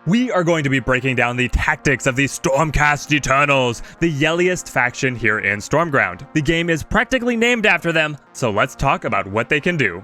We are going to be breaking down the tactics of the Stormcast Eternals, the yelliest faction here in Stormground. The game is practically named after them, so let's talk about what they can do.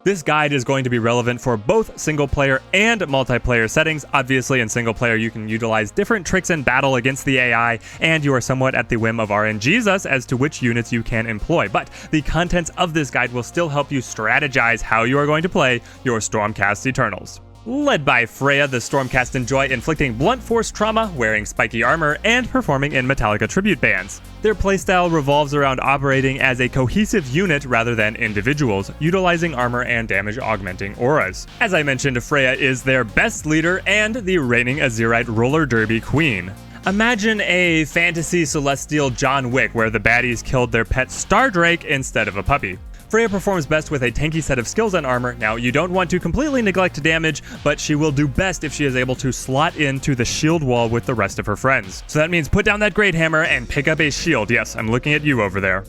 This guide is going to be relevant for both single-player and multiplayer settings. Obviously, in single-player, you can utilize different tricks in battle against the AI, and you are somewhat at the whim of RNGesus as to which units you can employ. But the contents of this guide will still help you strategize how you are going to play your Stormcast Eternals. Led by Freya, the Stormcast enjoy inflicting blunt force trauma, wearing spiky armor, and performing in Metallica tribute bands. Their playstyle revolves around operating as a cohesive unit rather than individuals, utilizing armor and damage augmenting auras. As I mentioned, Freya is their best leader and the reigning Azerite roller derby queen. Imagine a fantasy celestial John Wick where the baddies killed their pet Stardrake instead of a puppy. Freya performs best with a tanky set of skills and armor. Now, you don't want to completely neglect damage, but she will do best if she is able to slot into the shield wall with the rest of her friends. So that means put down that great hammer and pick up a shield. Yes, I'm looking at you over there.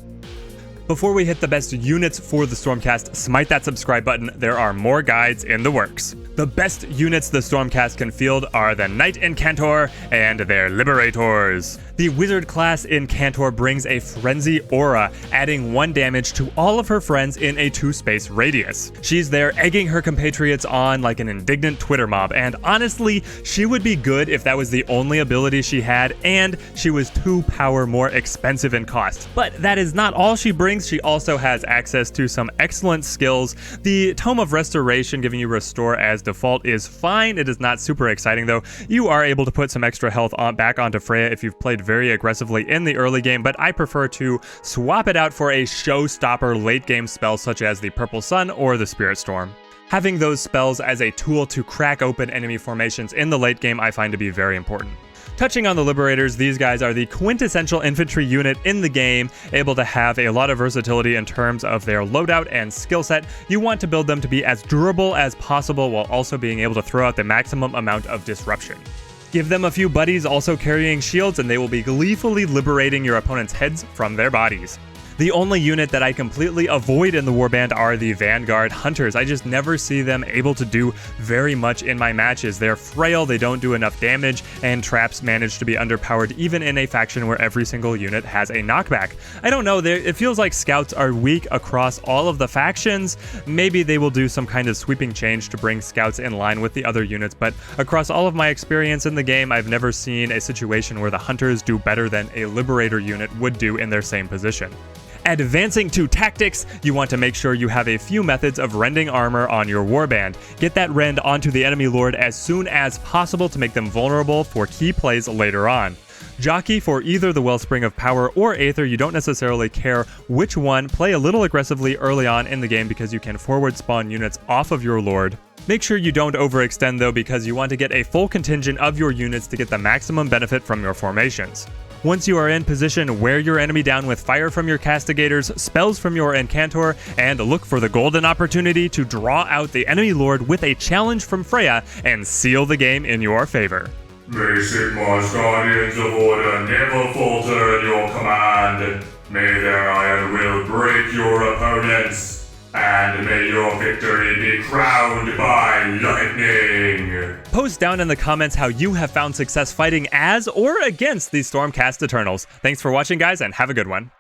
Before we hit the best units for the Stormcast, smite that subscribe button. There are more guides in the works. The best units the Stormcast can field are the Knight Incantor and their Liberators. The Wizard class Incantor brings a frenzy aura, adding 1 damage to all of her friends in a 2-space radius. She's there egging her compatriots on like an indignant Twitter mob, and honestly, she would be good if that was the only ability she had and she was 2 power more expensive in cost. But that is not all she brings. She also has access to some excellent skills. The Tome of Restoration, giving you restore as default, is fine. It is not super exciting though. You are able to put some extra health back onto Freya if you've played very aggressively in the early game, but I prefer to swap it out for a showstopper late game spell such as the Purple Sun or the Spirit Storm. Having those spells as a tool to crack open enemy formations in the late game I find to be very important. Touching on the Liberators, these guys are the quintessential infantry unit in the game, able to have a lot of versatility in terms of their loadout and skill set. You want to build them to be as durable as possible while also being able to throw out the maximum amount of disruption. Give them a few buddies also carrying shields and they will be gleefully liberating your opponent's heads from their bodies. The only unit that I completely avoid in the Warband are the Vanguard Hunters. I just never see them able to do very much in my matches. They're frail, they don't do enough damage, and traps manage to be underpowered even in a faction where every single unit has a knockback. I don't know, it feels like scouts are weak across all of the factions. Maybe they will do some kind of sweeping change to bring scouts in line with the other units, but across all of my experience in the game, I've never seen a situation where the Hunters do better than a Liberator unit would do in their same position. Advancing to tactics, you want to make sure you have a few methods of rending armor on your warband. Get that rend onto the enemy lord as soon as possible to make them vulnerable for key plays later on. Jockey for either the Wellspring of Power or Aether, you don't necessarily care which one. Play a little aggressively early on in the game because you can forward spawn units off of your lord. Make sure you don't overextend though, because you want to get a full contingent of your units to get the maximum benefit from your formations. Once you are in position, wear your enemy down with fire from your castigators, spells from your Incantor, and look for the golden opportunity to draw out the enemy lord with a challenge from Freya and seal the game in your favor. May Sigmar's Guardians of Order never falter in your command. May their iron will break your opponents. And may your victory be crowned by lightning! Post down in the comments how you have found success fighting as or against the Stormcast Eternals. Thanks for watching, guys, and have a good one.